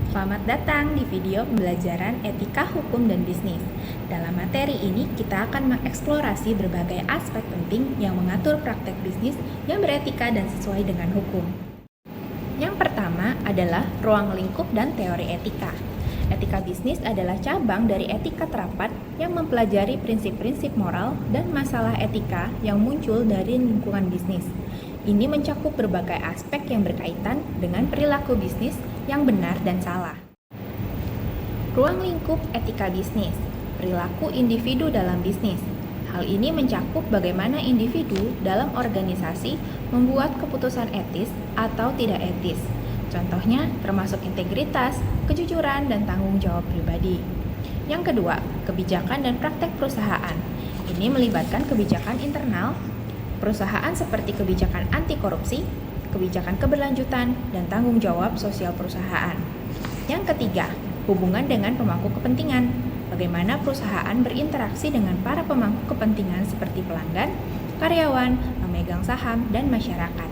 Selamat datang di video pembelajaran etika hukum dan bisnis. Dalam materi ini, kita akan mengeksplorasi berbagai aspek penting yang mengatur praktek bisnis yang beretika dan sesuai dengan hukum. Yang pertama adalah ruang lingkup dan teori etika. Etika bisnis adalah cabang dari etika terapat yang mempelajari prinsip-prinsip moral dan masalah etika yang muncul dari lingkungan bisnis. Ini mencakup berbagai aspek yang berkaitan dengan perilaku bisnis yang benar dan salah. Ruang lingkup etika bisnis, perilaku individu dalam bisnis. Hal ini mencakup bagaimana individu dalam organisasi membuat keputusan etis atau tidak etis. Contohnya termasuk integritas, kejujuran, dan tanggung jawab pribadi. Yang kedua, kebijakan dan praktek perusahaan. Ini melibatkan kebijakan internal perusahaan seperti kebijakan anti korupsi, kebijakan keberlanjutan, dan tanggung jawab sosial perusahaan. Yang ketiga, hubungan dengan pemangku kepentingan. Bagaimana perusahaan berinteraksi dengan para pemangku kepentingan seperti pelanggan, karyawan, pemegang saham, dan masyarakat.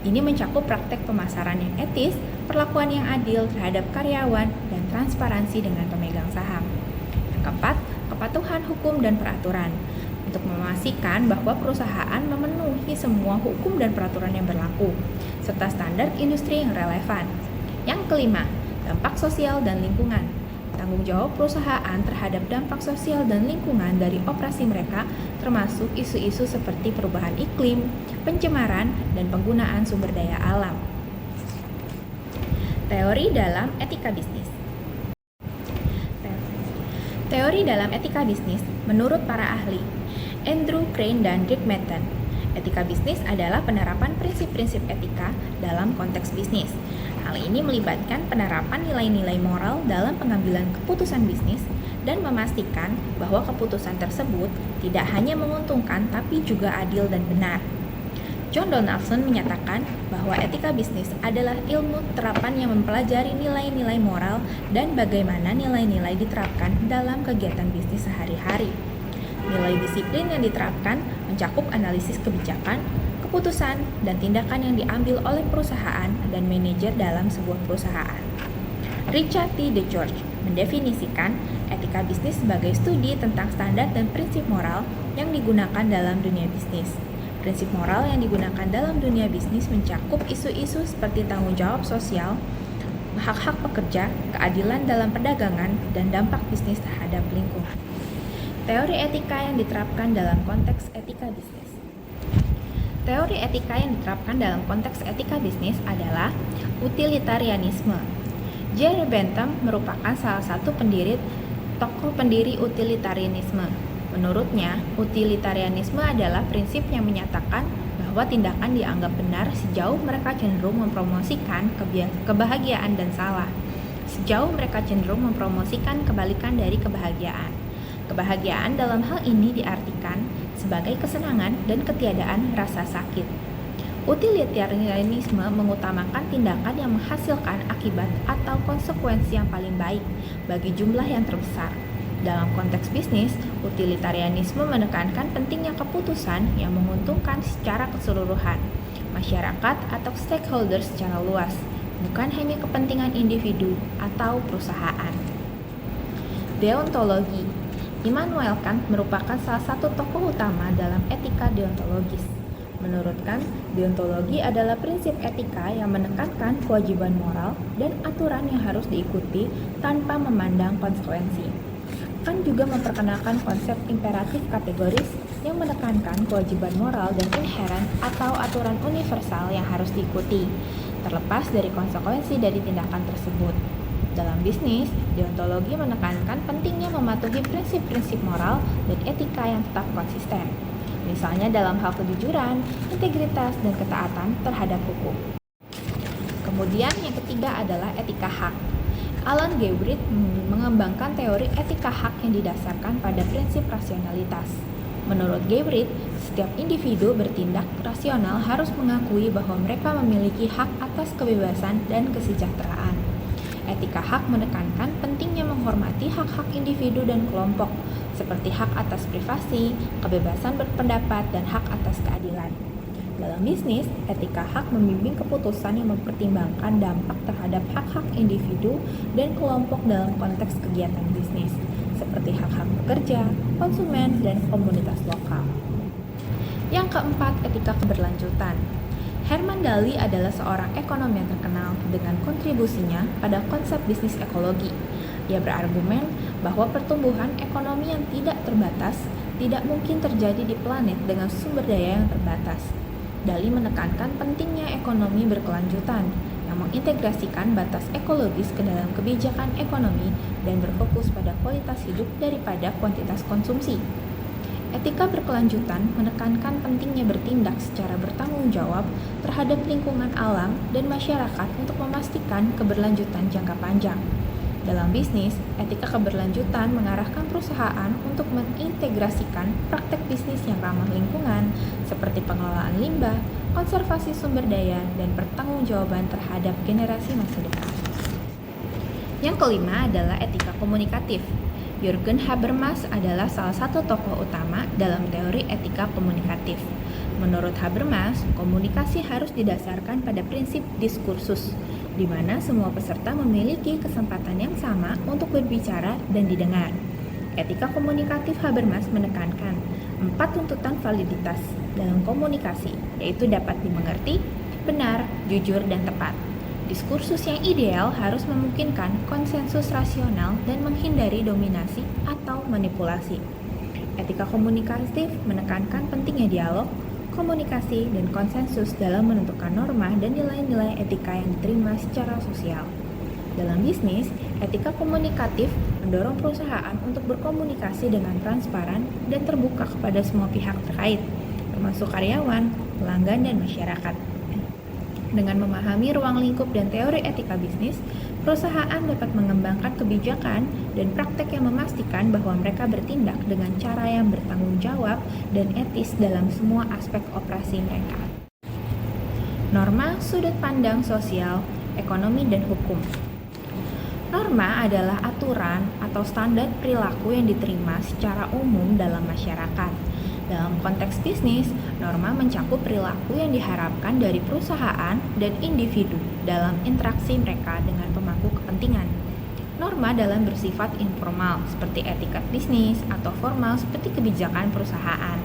Ini mencakup praktek pemasaran yang etis, perlakuan yang adil terhadap karyawan, dan transparansi dengan pemegang saham. Yang keempat, kepatuhan hukum dan peraturan. Untuk memastikan bahwa perusahaan memenuhi semua hukum dan peraturan yang berlaku, serta standar industri yang relevan. Yang kelima, dampak sosial dan lingkungan. Tanggung jawab perusahaan terhadap dampak sosial dan lingkungan dari operasi mereka, termasuk isu-isu seperti perubahan iklim, pencemaran, dan penggunaan sumber daya alam. Teori dalam etika bisnis. Teori dalam etika bisnis menurut para ahli Andrew Crane dan Dirk Matten. Etika bisnis adalah penerapan prinsip-prinsip etika dalam konteks bisnis. Hal ini melibatkan penerapan nilai-nilai moral dalam pengambilan keputusan bisnis dan memastikan bahwa keputusan tersebut tidak hanya menguntungkan tapi juga adil dan benar. John Donaldson menyatakan bahwa etika bisnis adalah ilmu terapan yang mempelajari nilai-nilai moral dan bagaimana nilai-nilai diterapkan dalam kegiatan bisnis sehari-hari. Nilai disiplin yang diterapkan mencakup analisis kebijakan, keputusan, dan tindakan yang diambil oleh perusahaan dan manajer dalam sebuah perusahaan. Richard T. DeGeorge mendefinisikan etika bisnis sebagai studi tentang standar dan prinsip moral yang digunakan dalam dunia bisnis. Prinsip moral yang digunakan dalam dunia bisnis mencakup isu-isu seperti tanggung jawab sosial, hak-hak pekerja, keadilan dalam perdagangan, dan dampak bisnis terhadap lingkungan. Teori etika yang diterapkan dalam konteks etika bisnis. Teori etika yang diterapkan dalam konteks etika bisnis adalah utilitarianisme. Jerry Bentham merupakan salah satu tokoh pendiri utilitarianisme. Menurutnya, utilitarianisme adalah prinsip yang menyatakan bahwa tindakan dianggap benar sejauh mereka cenderung mempromosikan kebahagiaan dan salah, sejauh mereka cenderung mempromosikan kebalikan dari kebahagiaan. Kebahagiaan dalam hal ini diartikan sebagai kesenangan dan ketiadaan rasa sakit. Utilitarianisme mengutamakan tindakan yang menghasilkan akibat atau konsekuensi yang paling baik bagi jumlah yang terbesar. Dalam konteks bisnis, utilitarianisme menekankan pentingnya keputusan yang menguntungkan secara keseluruhan, masyarakat atau stakeholder secara luas, bukan hanya kepentingan individu atau perusahaan. Deontologi. Immanuel Kant merupakan salah satu tokoh utama dalam etika deontologis. Menurut Kant, deontologi adalah prinsip etika yang menekankan kewajiban moral dan aturan yang harus diikuti tanpa memandang konsekuensi. Kant juga memperkenalkan konsep imperatif kategoris yang menekankan kewajiban moral dan inheren atau aturan universal yang harus diikuti, terlepas dari konsekuensi dari tindakan tersebut. Dalam bisnis, deontologi menekankan pentingnya mematuhi prinsip-prinsip moral dan etika yang tetap konsisten, misalnya dalam hal kejujuran, integritas, dan ketaatan terhadap hukum. Kemudian yang ketiga adalah etika hak. Alan Gebrit mengembangkan teori etika hak yang didasarkan pada prinsip rasionalitas. Menurut Gebrit, setiap individu bertindak rasional harus mengakui bahwa mereka memiliki hak atas kebebasan dan kesejahteraan. Etika hak menekankan pentingnya menghormati hak-hak individu dan kelompok, seperti hak atas privasi, kebebasan berpendapat, dan hak atas keadilan. Dalam bisnis, etika hak membimbing keputusan yang mempertimbangkan dampak terhadap hak-hak individu dan kelompok dalam konteks kegiatan bisnis, seperti hak-hak pekerja, konsumen, dan komunitas lokal. Yang keempat, etika keberlanjutan. Herman Daly adalah seorang ekonom yang terkenal dengan kontribusinya pada konsep bisnis ekologi. Ia berargumen bahwa pertumbuhan ekonomi yang tidak terbatas tidak mungkin terjadi di planet dengan sumber daya yang terbatas. Daly menekankan pentingnya ekonomi berkelanjutan yang mengintegrasikan batas ekologis ke dalam kebijakan ekonomi dan berfokus pada kualitas hidup daripada kuantitas konsumsi. Etika berkelanjutan menekankan pentingnya bertindak secara bertanggung jawab terhadap lingkungan alam dan masyarakat untuk memastikan keberlanjutan jangka panjang. Dalam bisnis, etika keberlanjutan mengarahkan perusahaan untuk mengintegrasikan praktek bisnis yang ramah lingkungan, seperti pengelolaan limbah, konservasi sumber daya, dan pertanggungjawaban terhadap generasi masa depan. Yang kelima adalah etika komunikatif. Jürgen Habermas adalah salah satu tokoh utama dalam teori etika komunikatif. Menurut Habermas, komunikasi harus didasarkan pada prinsip diskursus, di mana semua peserta memiliki kesempatan yang sama untuk berbicara dan didengar. Etika komunikatif Habermas menekankan 4 tuntutan validitas dalam komunikasi, yaitu dapat dimengerti, benar, jujur, dan tepat. Diskursus yang ideal harus memungkinkan konsensus rasional dan menghindari dominasi atau manipulasi. Etika komunikatif menekankan pentingnya dialog, komunikasi, dan konsensus dalam menentukan norma dan nilai-nilai etika yang diterima secara sosial. Dalam bisnis, etika komunikatif mendorong perusahaan untuk berkomunikasi dengan transparan dan terbuka kepada semua pihak terkait, termasuk karyawan, pelanggan, dan masyarakat. Dengan memahami ruang lingkup dan teori etika bisnis, perusahaan dapat mengembangkan kebijakan dan praktek yang memastikan bahwa mereka bertindak dengan cara yang bertanggung jawab dan etis dalam semua aspek operasi mereka. Norma, sudut pandang sosial, ekonomi, dan hukum. Norma adalah aturan atau standar perilaku yang diterima secara umum dalam masyarakat. Dalam konteks bisnis, norma mencakup perilaku yang diharapkan dari perusahaan dan individu dalam interaksi mereka dengan pemangku kepentingan. Norma dalam bersifat informal seperti etika bisnis atau formal seperti kebijakan perusahaan.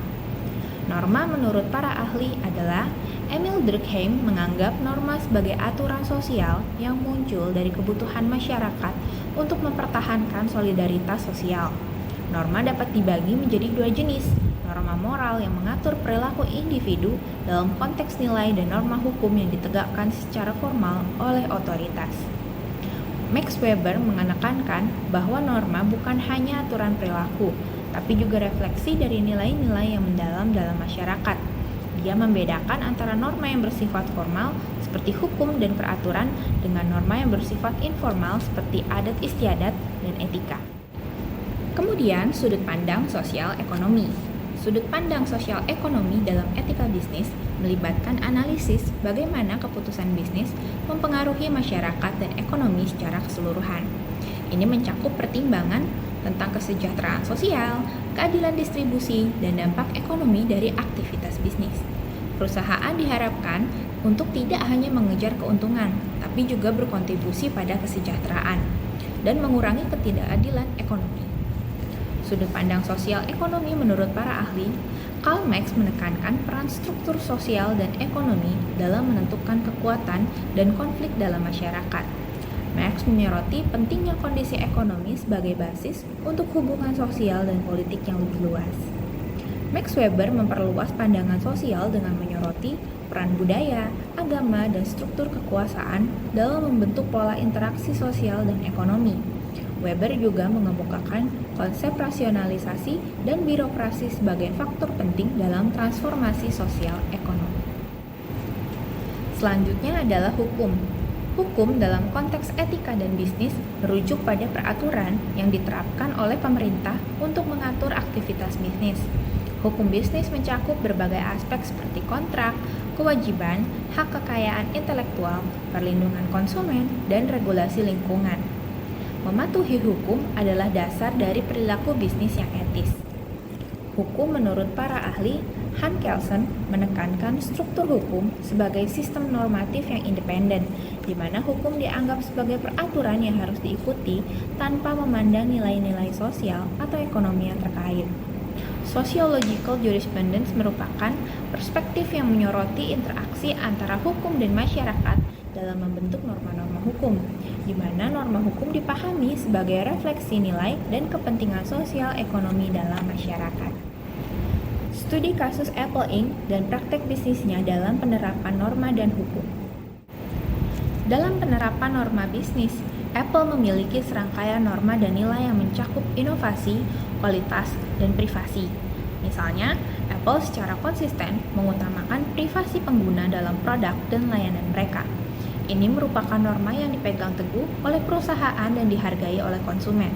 Norma menurut para ahli adalah Emil Durkheim menganggap norma sebagai aturan sosial yang muncul dari kebutuhan masyarakat untuk mempertahankan solidaritas sosial. Norma dapat dibagi menjadi 2 jenis. Norma moral yang mengatur perilaku individu dalam konteks nilai dan norma hukum yang ditegakkan secara formal oleh otoritas. Max Weber menekankan bahwa norma bukan hanya aturan perilaku, tapi juga refleksi dari nilai-nilai yang mendalam dalam masyarakat. Dia membedakan antara norma yang bersifat formal seperti hukum dan peraturan dengan norma yang bersifat informal seperti adat istiadat dan etika. Kemudian, sudut pandang sosial ekonomi. Sudut pandang sosial ekonomi dalam etika bisnis melibatkan analisis bagaimana keputusan bisnis mempengaruhi masyarakat dan ekonomi secara keseluruhan. Ini mencakup pertimbangan tentang kesejahteraan sosial, keadilan distribusi, dan dampak ekonomi dari aktivitas bisnis. Perusahaan diharapkan untuk tidak hanya mengejar keuntungan, tapi juga berkontribusi pada kesejahteraan dan mengurangi ketidakadilan ekonomi. Sudut pandang sosial ekonomi menurut para ahli, Karl Marx menekankan peran struktur sosial dan ekonomi dalam menentukan kekuatan dan konflik dalam masyarakat. Marx menyoroti pentingnya kondisi ekonomi sebagai basis untuk hubungan sosial dan politik yang lebih luas. Max Weber memperluas pandangan sosial dengan menyoroti peran budaya, agama, dan struktur kekuasaan dalam membentuk pola interaksi sosial dan ekonomi. Weber juga mengemukakan konsep rasionalisasi dan birokrasi sebagai faktor penting dalam transformasi sosial ekonomi. Selanjutnya adalah hukum. Hukum dalam konteks etika dan bisnis merujuk pada peraturan yang diterapkan oleh pemerintah untuk mengatur aktivitas bisnis. Hukum bisnis mencakup berbagai aspek seperti kontrak, kewajiban, hak kekayaan intelektual, perlindungan konsumen, dan regulasi lingkungan. Mematuhi hukum adalah dasar dari perilaku bisnis yang etis. Hukum menurut para ahli Han Kelsen menekankan struktur hukum sebagai sistem normatif yang independen, di mana hukum dianggap sebagai peraturan yang harus diikuti tanpa memandang nilai-nilai sosial atau ekonomi yang terkait. Sociological jurisprudence merupakan perspektif yang menyoroti interaksi antara hukum dan masyarakat dalam membentuk norma-norma hukum, di mana norma hukum dipahami sebagai refleksi nilai dan kepentingan sosial ekonomi dalam masyarakat. Studi kasus Apple Inc. dan praktek bisnisnya dalam penerapan norma dan hukum. Dalam penerapan norma bisnis, Apple memiliki serangkaian norma dan nilai yang mencakup inovasi, kualitas, dan privasi. Misalnya, Apple secara konsisten mengutamakan privasi pengguna dalam produk dan layanan mereka. Ini merupakan norma yang dipegang teguh oleh perusahaan dan dihargai oleh konsumen.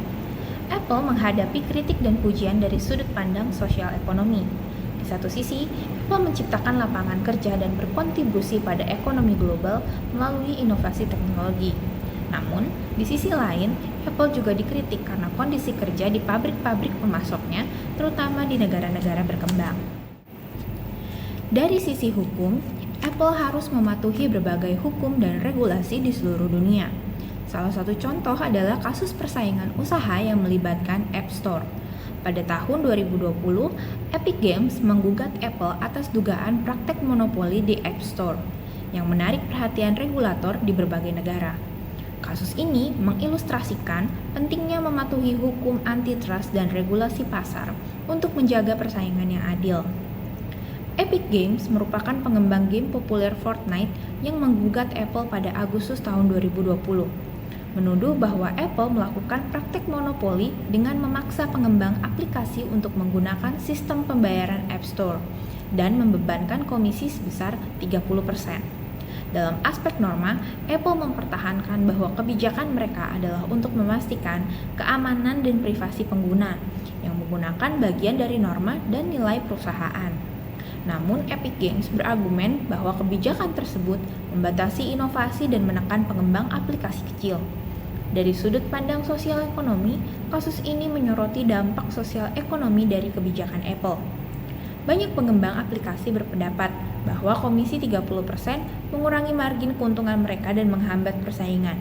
Apple menghadapi kritik dan pujian dari sudut pandang sosial ekonomi. Di satu sisi, Apple menciptakan lapangan kerja dan berkontribusi pada ekonomi global melalui inovasi teknologi. Namun, di sisi lain, Apple juga dikritik karena kondisi kerja di pabrik-pabrik pemasoknya, terutama di negara-negara berkembang. Dari sisi hukum, Apple harus mematuhi berbagai hukum dan regulasi di seluruh dunia. Salah satu contoh adalah kasus persaingan usaha yang melibatkan App Store. Pada tahun 2020, Epic Games menggugat Apple atas dugaan praktek monopoli di App Store, yang menarik perhatian regulator di berbagai negara. Kasus ini mengilustrasikan pentingnya mematuhi hukum antitrust dan regulasi pasar untuk menjaga persaingan yang adil. Epic Games merupakan pengembang game populer Fortnite yang menggugat Apple pada Agustus tahun 2020. Menuduh bahwa Apple melakukan praktek monopoli dengan memaksa pengembang aplikasi untuk menggunakan sistem pembayaran App Store dan membebankan komisi sebesar 30%. Dalam aspek norma, Apple mempertahankan bahwa kebijakan mereka adalah untuk memastikan keamanan dan privasi pengguna yang menggunakan bagian dari norma dan nilai perusahaan. Namun, Epic Games berargumen bahwa kebijakan tersebut membatasi inovasi dan menekan pengembang aplikasi kecil. Dari sudut pandang sosial ekonomi, kasus ini menyoroti dampak sosial ekonomi dari kebijakan Apple. Banyak pengembang aplikasi berpendapat bahwa komisi 30% mengurangi margin keuntungan mereka dan menghambat persaingan.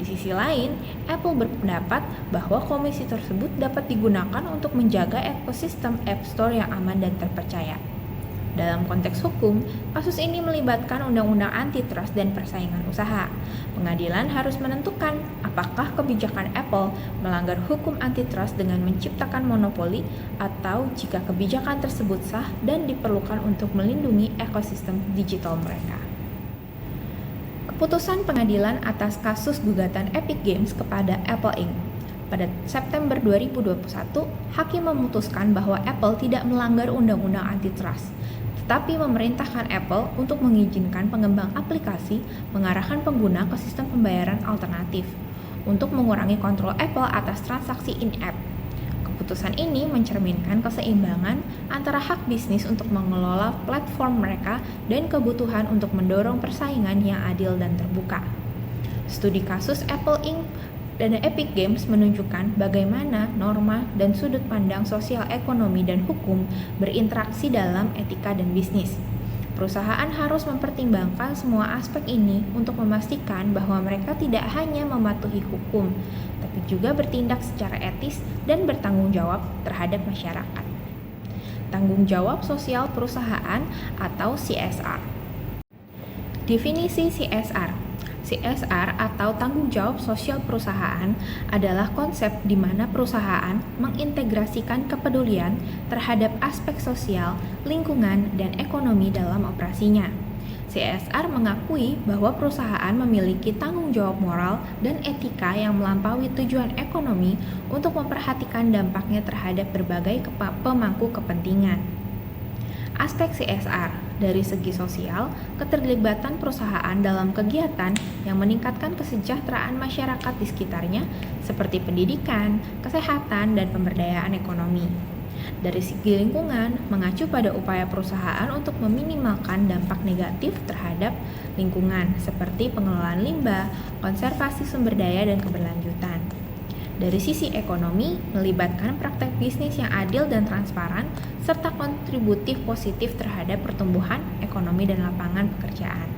Di sisi lain, Apple berpendapat bahwa komisi tersebut dapat digunakan untuk menjaga ekosistem App Store yang aman dan terpercaya. Dalam konteks hukum, kasus ini melibatkan undang-undang antitrust dan persaingan usaha. Pengadilan harus menentukan apakah kebijakan Apple melanggar hukum antitrust dengan menciptakan monopoli atau jika kebijakan tersebut sah dan diperlukan untuk melindungi ekosistem digital mereka. Keputusan pengadilan atas kasus gugatan Epic Games kepada Apple Inc. Pada September 2021, hakim memutuskan bahwa Apple tidak melanggar undang-undang antitrust, tetapi memerintahkan Apple untuk mengizinkan pengembang aplikasi mengarahkan pengguna ke sistem pembayaran alternatif untuk mengurangi kontrol Apple atas transaksi in-app. Keputusan ini mencerminkan keseimbangan antara hak bisnis untuk mengelola platform mereka dan kebutuhan untuk mendorong persaingan yang adil dan terbuka. Studi kasus Apple Inc. dan Epic Games menunjukkan bagaimana norma dan sudut pandang sosial ekonomi dan hukum berinteraksi dalam etika dan bisnis. Perusahaan harus mempertimbangkan semua aspek ini untuk memastikan bahwa mereka tidak hanya mematuhi hukum, tapi juga bertindak secara etis dan bertanggung jawab terhadap masyarakat. Tanggung jawab sosial perusahaan atau CSR. Definisi CSR. CSR atau tanggung jawab sosial perusahaan adalah konsep di mana perusahaan mengintegrasikan kepedulian terhadap aspek sosial, lingkungan, dan ekonomi dalam operasinya. CSR mengakui bahwa perusahaan memiliki tanggung jawab moral dan etika yang melampaui tujuan ekonomi untuk memperhatikan dampaknya terhadap berbagai pemangku kepentingan. Aspek CSR dari segi sosial, keterlibatan perusahaan dalam kegiatan yang meningkatkan kesejahteraan masyarakat di sekitarnya seperti pendidikan, kesehatan, dan pemberdayaan ekonomi. Dari segi lingkungan, mengacu pada upaya perusahaan untuk meminimalkan dampak negatif terhadap lingkungan seperti pengelolaan limbah, konservasi sumber daya, dan keberlanjutan. Dari sisi ekonomi, melibatkan praktek bisnis yang adil dan transparan, serta kontributif positif terhadap pertumbuhan ekonomi dan lapangan pekerjaan.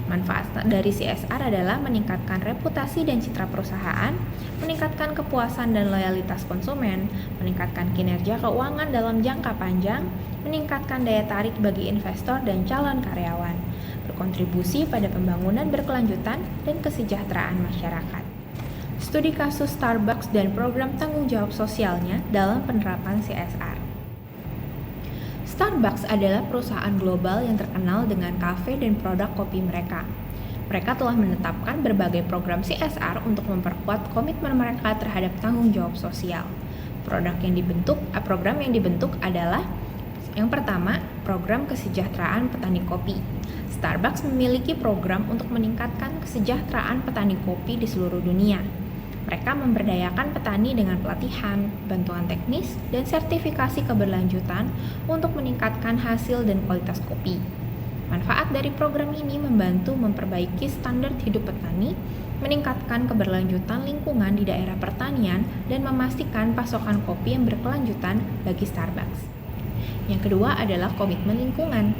Manfaat dari CSR adalah meningkatkan reputasi dan citra perusahaan, meningkatkan kepuasan dan loyalitas konsumen, meningkatkan kinerja keuangan dalam jangka panjang, meningkatkan daya tarik bagi investor dan calon karyawan, berkontribusi pada pembangunan berkelanjutan dan kesejahteraan masyarakat. Studi kasus Starbucks dan program tanggung jawab sosialnya dalam penerapan CSR. Starbucks adalah perusahaan global yang terkenal dengan kafe dan produk kopi mereka. Mereka telah menetapkan berbagai program CSR untuk memperkuat komitmen mereka terhadap tanggung jawab sosial. Program yang dibentuk adalah yang pertama, program kesejahteraan petani kopi. Starbucks memiliki program untuk meningkatkan kesejahteraan petani kopi di seluruh dunia. Mereka memberdayakan petani dengan pelatihan, bantuan teknis, dan sertifikasi keberlanjutan untuk meningkatkan hasil dan kualitas kopi. Manfaat dari program ini membantu memperbaiki standar hidup petani, meningkatkan keberlanjutan lingkungan di daerah pertanian, dan memastikan pasokan kopi yang berkelanjutan bagi Starbucks. Yang kedua adalah komitmen lingkungan.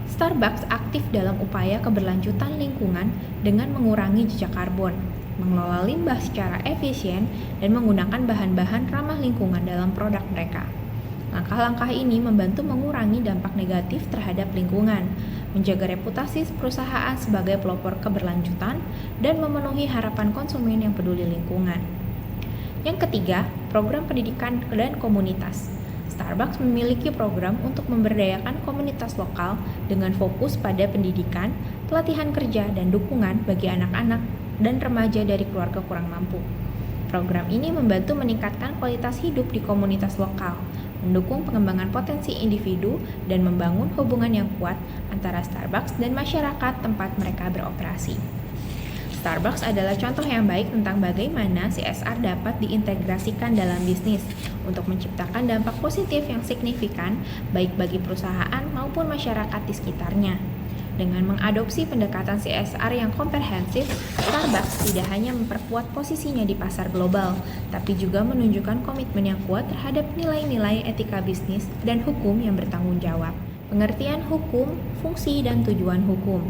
Starbucks aktif dalam upaya keberlanjutan lingkungan dengan mengurangi jejak karbon, mengelola limbah secara efisien, dan menggunakan bahan-bahan ramah lingkungan dalam produk mereka. Langkah-langkah ini membantu mengurangi dampak negatif terhadap lingkungan, menjaga reputasi perusahaan sebagai pelopor keberlanjutan, dan memenuhi harapan konsumen yang peduli lingkungan. Yang ketiga, program pendidikan dan komunitas. Starbucks memiliki program untuk memberdayakan komunitas lokal dengan fokus pada pendidikan, pelatihan kerja, dan dukungan bagi anak-anak dan remaja dari keluarga kurang mampu. Program ini membantu meningkatkan kualitas hidup di komunitas lokal, mendukung pengembangan potensi individu, dan membangun hubungan yang kuat antara Starbucks dan masyarakat tempat mereka beroperasi. Starbucks adalah contoh yang baik tentang bagaimana CSR dapat diintegrasikan dalam bisnis untuk menciptakan dampak positif yang signifikan baik bagi perusahaan maupun masyarakat di sekitarnya. Dengan mengadopsi pendekatan CSR yang komprehensif, Starbucks tidak hanya memperkuat posisinya di pasar global, tapi juga menunjukkan komitmen yang kuat terhadap nilai-nilai etika bisnis dan hukum yang bertanggung jawab. Pengertian hukum, fungsi, dan tujuan hukum.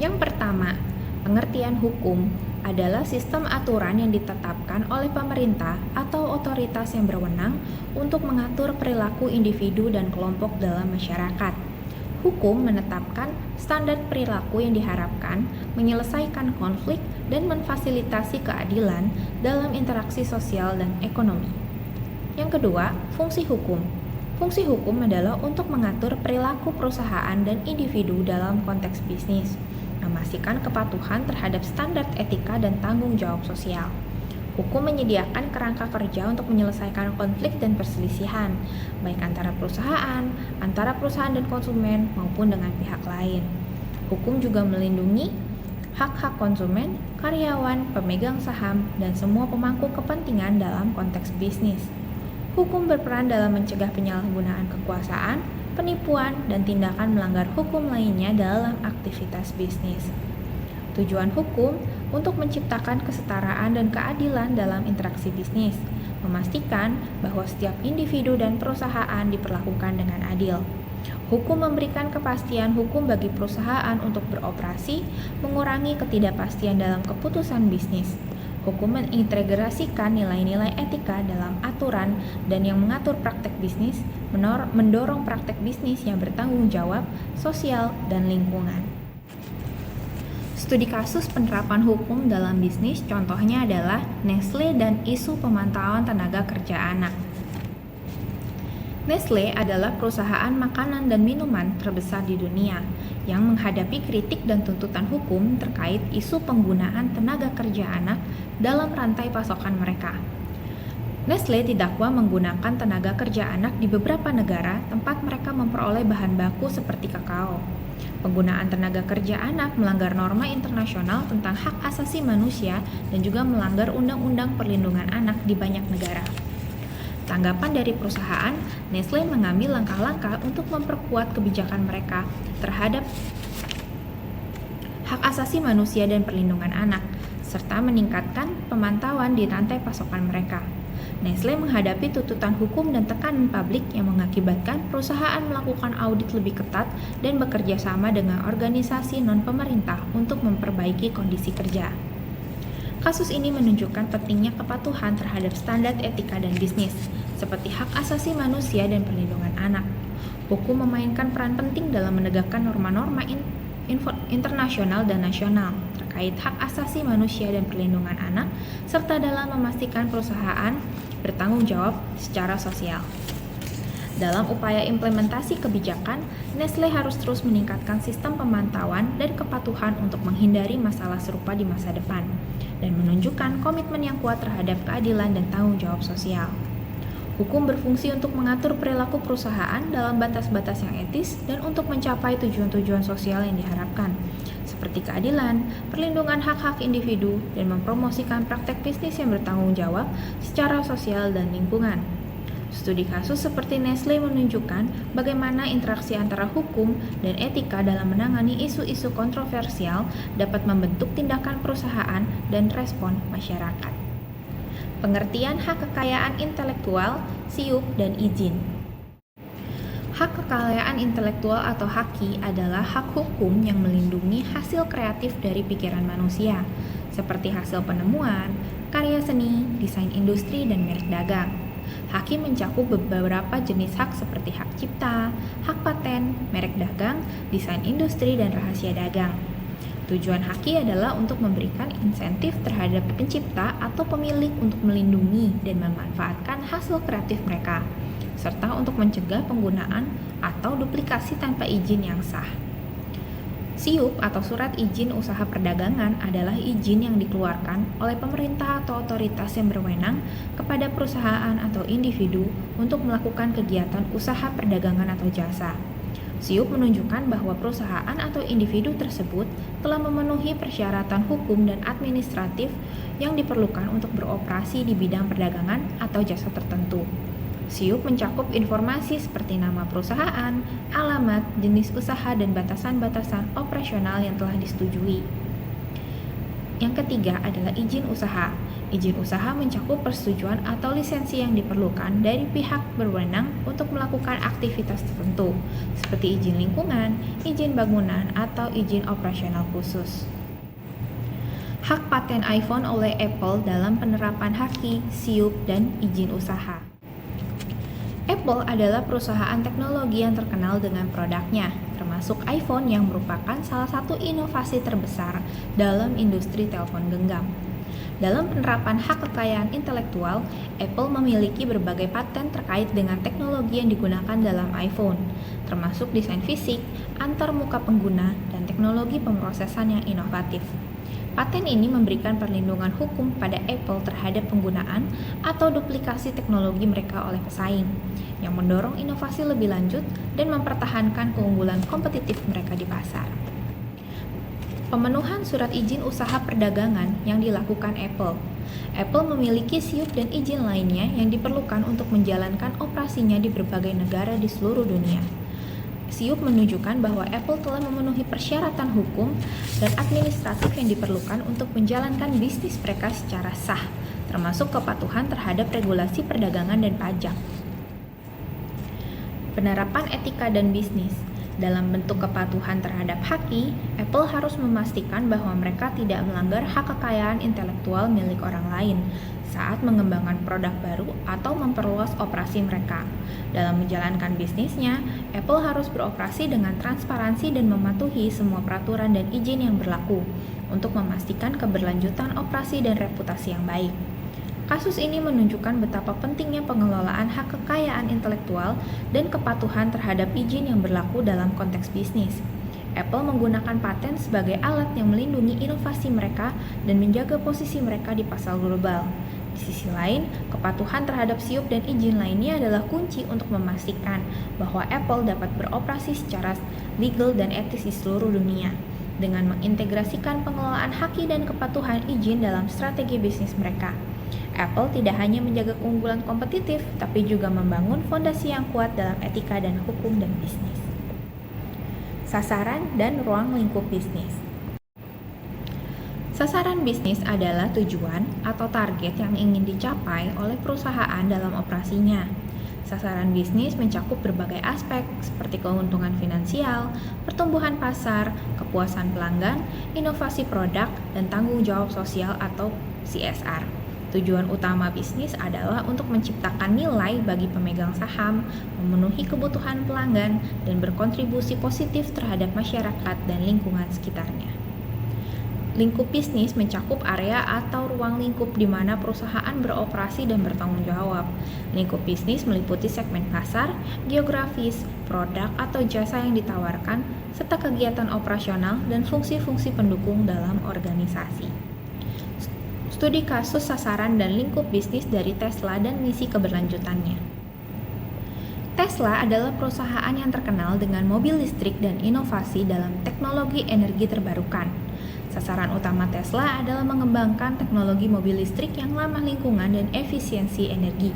Yang pertama, pengertian hukum adalah sistem aturan yang ditetapkan oleh pemerintah atau otoritas yang berwenang untuk mengatur perilaku individu dan kelompok dalam masyarakat. Hukum menetapkan standar perilaku yang diharapkan menyelesaikan konflik dan memfasilitasi keadilan dalam interaksi sosial dan ekonomi. Yang kedua, fungsi hukum. Fungsi hukum adalah untuk mengatur perilaku perusahaan dan individu dalam konteks bisnis, memastikan kepatuhan terhadap standar etika dan tanggung jawab sosial. Hukum menyediakan kerangka kerja untuk menyelesaikan konflik dan perselisihan, baik antara perusahaan dan konsumen, maupun dengan pihak lain. Hukum juga melindungi hak-hak konsumen, karyawan, pemegang saham, dan semua pemangku kepentingan dalam konteks bisnis. Hukum berperan dalam mencegah penyalahgunaan kekuasaan, penipuan, dan tindakan melanggar hukum lainnya dalam aktivitas bisnis. Tujuan hukum untuk menciptakan kesetaraan dan keadilan dalam interaksi bisnis, memastikan bahwa setiap individu dan perusahaan diperlakukan dengan adil. Hukum memberikan kepastian hukum bagi perusahaan untuk beroperasi, mengurangi ketidakpastian dalam keputusan bisnis. Hukum mengintegrasikan nilai-nilai etika dalam aturan dan yang mengatur praktek bisnis, mendorong praktek bisnis yang bertanggung jawab, sosial, dan lingkungan. Studi kasus penerapan hukum dalam bisnis contohnya adalah Nestle dan isu pemantauan tenaga kerja anak. Nestle adalah perusahaan makanan dan minuman terbesar di dunia yang menghadapi kritik dan tuntutan hukum terkait isu penggunaan tenaga kerja anak dalam rantai pasokan mereka. Nestle didakwa menggunakan tenaga kerja anak di beberapa negara tempat mereka memperoleh bahan baku seperti kakao. Penggunaan tenaga kerja anak melanggar norma internasional tentang hak asasi manusia dan juga melanggar undang-undang perlindungan anak di banyak negara. Tanggapan dari perusahaan, Nestle mengambil langkah-langkah untuk memperkuat kebijakan mereka terhadap hak asasi manusia dan perlindungan anak, serta meningkatkan pemantauan di rantai pasokan mereka. Nestle menghadapi tuntutan hukum dan tekanan publik yang mengakibatkan perusahaan melakukan audit lebih ketat dan bekerja sama dengan organisasi non-pemerintah untuk memperbaiki kondisi kerja. Kasus ini menunjukkan pentingnya kepatuhan terhadap standar etika dan bisnis, seperti hak asasi manusia dan perlindungan anak. Hukum memainkan peran penting dalam menegakkan norma-norma internasional dan nasional terkait hak asasi manusia dan perlindungan anak, serta dalam memastikan perusahaan bertanggung jawab secara sosial. Dalam upaya implementasi kebijakan, Nestle harus terus meningkatkan sistem pemantauan dan kepatuhan untuk menghindari masalah serupa di masa depan, dan menunjukkan komitmen yang kuat terhadap keadilan dan tanggung jawab sosial. Hukum berfungsi untuk mengatur perilaku perusahaan dalam batas-batas yang etis dan untuk mencapai tujuan-tujuan sosial yang diharapkan, seperti keadilan, perlindungan hak-hak individu, dan mempromosikan praktek bisnis yang bertanggung jawab secara sosial dan lingkungan. Studi kasus seperti Nestle menunjukkan bagaimana interaksi antara hukum dan etika dalam menangani isu-isu kontroversial dapat membentuk tindakan perusahaan dan respon masyarakat. Pengertian hak kekayaan intelektual, SIUP, dan izin. Hak kekayaan intelektual atau HAKI adalah hak hukum yang melindungi hasil kreatif dari pikiran manusia, seperti hasil penemuan, karya seni, desain industri, dan merek dagang. HAKI mencakup beberapa jenis hak seperti hak cipta, hak paten, merek dagang, desain industri, dan rahasia dagang. Tujuan HAKI adalah untuk memberikan insentif terhadap pencipta atau pemilik untuk melindungi dan memanfaatkan hasil kreatif mereka, serta untuk mencegah penggunaan atau duplikasi tanpa izin yang sah. SIUP atau Surat Izin Usaha Perdagangan adalah izin yang dikeluarkan oleh pemerintah atau otoritas yang berwenang kepada perusahaan atau individu untuk melakukan kegiatan usaha perdagangan atau jasa. SIUP menunjukkan bahwa perusahaan atau individu tersebut telah memenuhi persyaratan hukum dan administratif yang diperlukan untuk beroperasi di bidang perdagangan atau jasa tertentu. SIUP mencakup informasi seperti nama perusahaan, alamat, jenis usaha, dan batasan-batasan operasional yang telah disetujui. Yang ketiga adalah izin usaha. Izin usaha mencakup persetujuan atau lisensi yang diperlukan dari pihak berwenang untuk melakukan aktivitas tertentu, seperti izin lingkungan, izin bangunan, atau izin operasional khusus. Hak paten iPhone oleh Apple dalam penerapan HAKI, SIUP, dan izin usaha. Apple adalah perusahaan teknologi yang terkenal dengan produknya, termasuk iPhone yang merupakan salah satu inovasi terbesar dalam industri telepon genggam. Dalam penerapan hak kekayaan intelektual, Apple memiliki berbagai paten terkait dengan teknologi yang digunakan dalam iPhone, termasuk desain fisik, antar muka pengguna, dan teknologi pemrosesan yang inovatif. Paten ini memberikan perlindungan hukum pada Apple terhadap penggunaan atau duplikasi teknologi mereka oleh pesaing, yang mendorong inovasi lebih lanjut dan mempertahankan keunggulan kompetitif mereka di pasar. Pemenuhan surat izin usaha perdagangan yang dilakukan Apple. Apple memiliki SIUP dan izin lainnya yang diperlukan untuk menjalankan operasinya di berbagai negara di seluruh dunia. SIUP menunjukkan bahwa Apple telah memenuhi persyaratan hukum dan administratif yang diperlukan untuk menjalankan bisnis mereka secara sah, termasuk kepatuhan terhadap regulasi perdagangan dan pajak. Penerapan etika dan bisnis. Dalam bentuk kepatuhan terhadap HAKI, Apple harus memastikan bahwa mereka tidak melanggar hak kekayaan intelektual milik orang lain saat mengembangkan produk baru atau memperluas operasi mereka. Dalam menjalankan bisnisnya, Apple harus beroperasi dengan transparansi dan mematuhi semua peraturan dan izin yang berlaku untuk memastikan keberlanjutan operasi dan reputasi yang baik. Kasus ini menunjukkan betapa pentingnya pengelolaan hak kekayaan intelektual dan kepatuhan terhadap izin yang berlaku dalam konteks bisnis. Apple menggunakan paten sebagai alat yang melindungi inovasi mereka dan menjaga posisi mereka di pasar global. Di sisi lain, kepatuhan terhadap SIUP dan izin lainnya adalah kunci untuk memastikan bahwa Apple dapat beroperasi secara legal dan etis di seluruh dunia. Dengan mengintegrasikan pengelolaan HAKI dan kepatuhan izin dalam strategi bisnis mereka, Apple tidak hanya menjaga keunggulan kompetitif, tapi juga membangun fondasi yang kuat dalam etika dan hukum dan bisnis. Sasaran dan ruang lingkup bisnis. Sasaran bisnis adalah tujuan atau target yang ingin dicapai oleh perusahaan dalam operasinya. Sasaran bisnis mencakup berbagai aspek seperti keuntungan finansial, pertumbuhan pasar, kepuasan pelanggan, inovasi produk, dan tanggung jawab sosial atau CSR. Tujuan utama bisnis adalah untuk menciptakan nilai bagi pemegang saham, memenuhi kebutuhan pelanggan, dan berkontribusi positif terhadap masyarakat dan lingkungan sekitarnya. Lingkup bisnis mencakup area atau ruang lingkup di mana perusahaan beroperasi dan bertanggung jawab. Lingkup bisnis meliputi segmen pasar, geografis, produk atau jasa yang ditawarkan, serta kegiatan operasional dan fungsi-fungsi pendukung dalam organisasi. Studi kasus sasaran dan lingkup bisnis dari Tesla dan misi keberlanjutannya. Tesla adalah perusahaan yang terkenal dengan mobil listrik dan inovasi dalam teknologi energi terbarukan. Sasaran utama Tesla adalah mengembangkan teknologi mobil listrik yang ramah lingkungan dan efisiensi energi.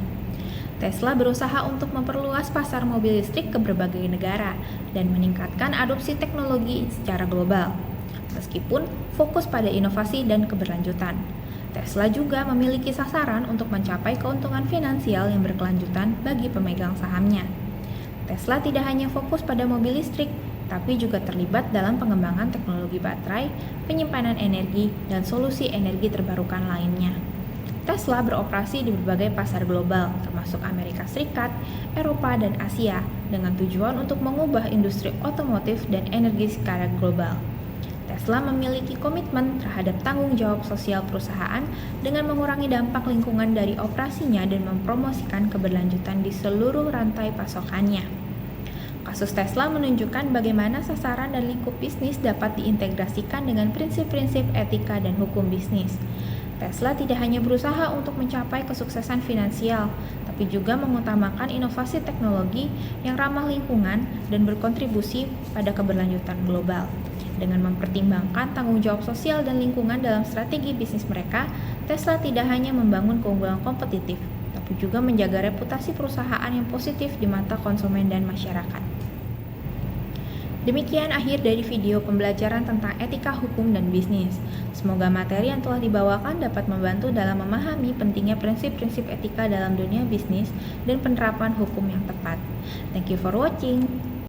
Tesla berusaha untuk memperluas pasar mobil listrik ke berbagai negara dan meningkatkan adopsi teknologi secara global, meskipun fokus pada inovasi dan keberlanjutan. Tesla juga memiliki sasaran untuk mencapai keuntungan finansial yang berkelanjutan bagi pemegang sahamnya. Tesla tidak hanya fokus pada mobil listrik, tapi juga terlibat dalam pengembangan teknologi baterai, penyimpanan energi, dan solusi energi terbarukan lainnya. Tesla beroperasi di berbagai pasar global, termasuk Amerika Serikat, Eropa, dan Asia, dengan tujuan untuk mengubah industri otomotif dan energi secara global. Tesla memiliki komitmen terhadap tanggung jawab sosial perusahaan dengan mengurangi dampak lingkungan dari operasinya dan mempromosikan keberlanjutan di seluruh rantai pasokannya. Kasus Tesla menunjukkan bagaimana sasaran dan lingkup bisnis dapat diintegrasikan dengan prinsip-prinsip etika dan hukum bisnis. Tesla tidak hanya berusaha untuk mencapai kesuksesan finansial, tapi juga mengutamakan inovasi teknologi yang ramah lingkungan dan berkontribusi pada keberlanjutan global. Dengan mempertimbangkan tanggung jawab sosial dan lingkungan dalam strategi bisnis mereka, Tesla tidak hanya membangun keunggulan kompetitif, tapi juga menjaga reputasi perusahaan yang positif di mata konsumen dan masyarakat. Demikian akhir dari video pembelajaran tentang etika hukum dan bisnis. Semoga materi yang telah dibawakan dapat membantu dalam memahami pentingnya prinsip-prinsip etika dalam dunia bisnis dan penerapan hukum yang tepat. Thank you for watching.